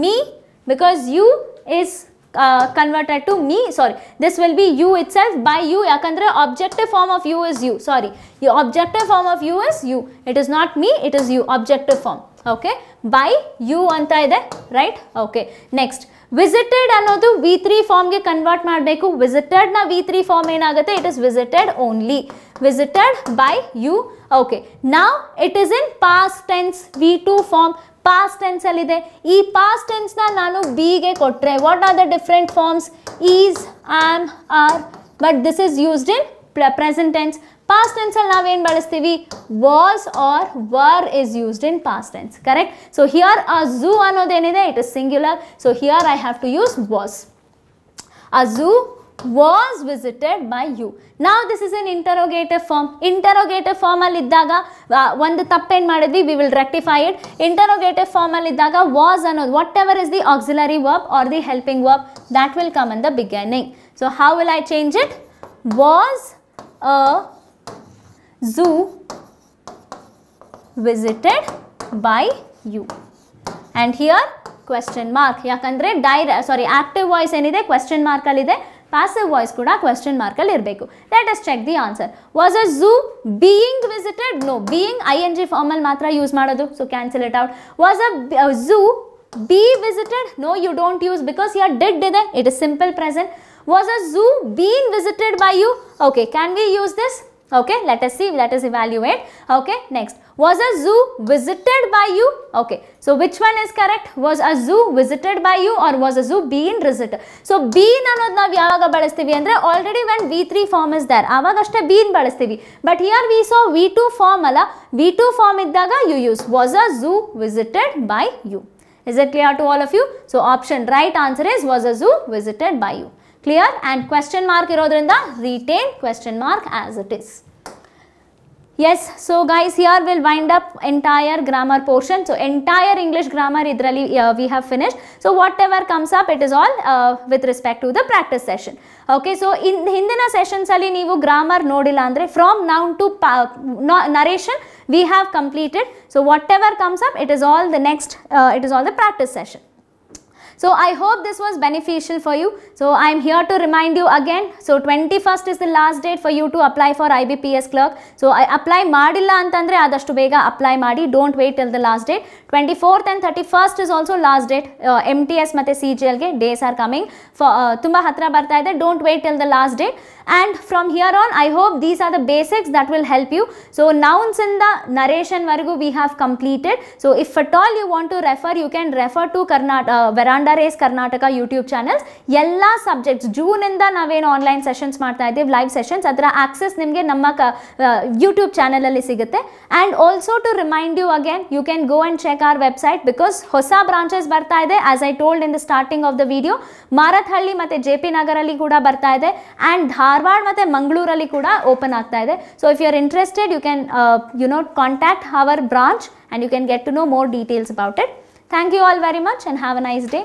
me, because you is converted to me. Sorry, this will be you itself, by you. ಯಾಕಂದ್ರೆ objective form of you is you. Sorry, your objective form of you is you. It is not me, it is you. Objective form. Okay, by you ಅಂತ ಇದೆ, right? Okay, next, visited ಅನ್ನೋದು V3 form ಗೆ convert ಮಾಡಬೇಕು. visited ನ V3 form ಏನಾಗುತ್ತೆ, it is visited only. visited by you. Okay, now it is in past tense, V2 form past tense ಅಲ್ಲಿದೆ. ಈ past tense ನ ನಾನು be ಗೆ ಕೊಟ್ರೆ, what are the different forms? is, am, are, but this is used in present tense. Past tense ಅಲ್ಲಿ ನಾವೇನು ಬಳಸ್ತೀವಿ, was or were is used in past tense, correct? So here a zoo ಅನ್ನೋದೇನಿದೆ, it is singular. So here I have to use was. A zoo was visited by you. Now this is an interrogative form. Interrogative form ಅಲ್ಲಿ ಇದ್ದಾಗ ಒಂದು ತಪ್ಪೇನು ಮಾಡಿದ್ವಿ, we will rectify it. Interrogative form ಅಲ್ಲಿ ಇದ್ದಾಗ was ಅನ್ನೋದು, whatever is the auxiliary verb or the helping verb, that will come in the beginning. So how will I change it? Was a zoo visited by you. And here question mark, ಯಾಕಂದ್ರೆ active voice ಏನಿದೆ question mark ಅಲ್ಲಿದೆ, passive voice ಕೂಡ question mark ಅಲ್ಲಿ ಇರಬೇಕು. Let us check the answer. Was a zoo being visited? No, being ing form ಅಲ್ಲಿ ಮಾತ್ರ use ಮಾಡೋದು, so cancel it out. Was a zoo be visited? No, you don't use, because here did ಇದೆ, it is simple present. Was a zoo being visited by you? Okay, can we use this? Okay, let us see, let us evaluate. Okay, next, was a zoo visited by you? Okay, so which one is correct? Was a zoo visited by you or was a zoo being visited? So been ಅನ್ನೋದು ನಾವು ಯಾವಾಗ ಬಳಸ್ತೀವಿ ಅಂದ್ರೆ, already when V3 form is there, ಆವಾಗ ಅಷ್ಟೇ been ಬಳಸ್ತೀವಿ. But here we saw V2 form ಅಲ್ಲ, V2 form ಇದ್ದಾಗ you use was a zoo visited by you. Is it clear to all of you? So option right answer is was a zoo visited by you. Clear? And question mark ಇರೋದ್ರಿಂದ retain question mark as it is. Yes, so guys, here we'll wind up entire grammar portion. So entire English grammar idrali we have finished. So whatever comes up, it is all with respect to the practice session. Okay, so in hindina sessions ali neevu grammar nodilla andre, from noun to narration we have completed. So whatever comes up, it is all the next, it is all the practice session. So I hope this was beneficial for you. So I am here to remind you again. So 21st is the last date for you to apply for IBPS clerk. So I apply madilla antandre adashtu bega apply madi. Don't wait till the last date. 24th and 31st is also last date. MTS ಮತ್ತೆ CGL ge days are coming. For tumba hatra barta ide. Don't wait till the last date. And from here on, I hope these are the basics that will help you. So nouns in the narration vargu we have completed. So if at all you want to refer, you can refer to Veranda Race Karnataka YouTube channels. Yella subjects June inda naven online sessions ಮಾಡ್ತಾ ಇದ್ದೀವಿ, live sessions, ಅದರ access ನಿಮಗೆ ನಮ್ಮ YouTube channel ಅಲ್ಲಿ ಸಿಗುತ್ತೆ. And also to remind you again, you can go and check our website, because ಹೊಸ branches ಬರ್ತಾ ಇದೆ, as I told in the starting of the video. Marathahalli ಮತ್ತೆ JP ನಗರ್ ಅಲ್ಲಿ ಕೂಡ ಬರ್ತಾ ಇದೆ, and ಧಾರವಾಡ ಮತ್ತೆ ಮಂಗಳೂರಲ್ಲಿ ಕೂಡ ಓಪನ್ ಆಗ್ತಾ ಇದೆ. So if you are interested, you can contact our branch and you can get to know more details about it. Thank you all very much and have a nice day.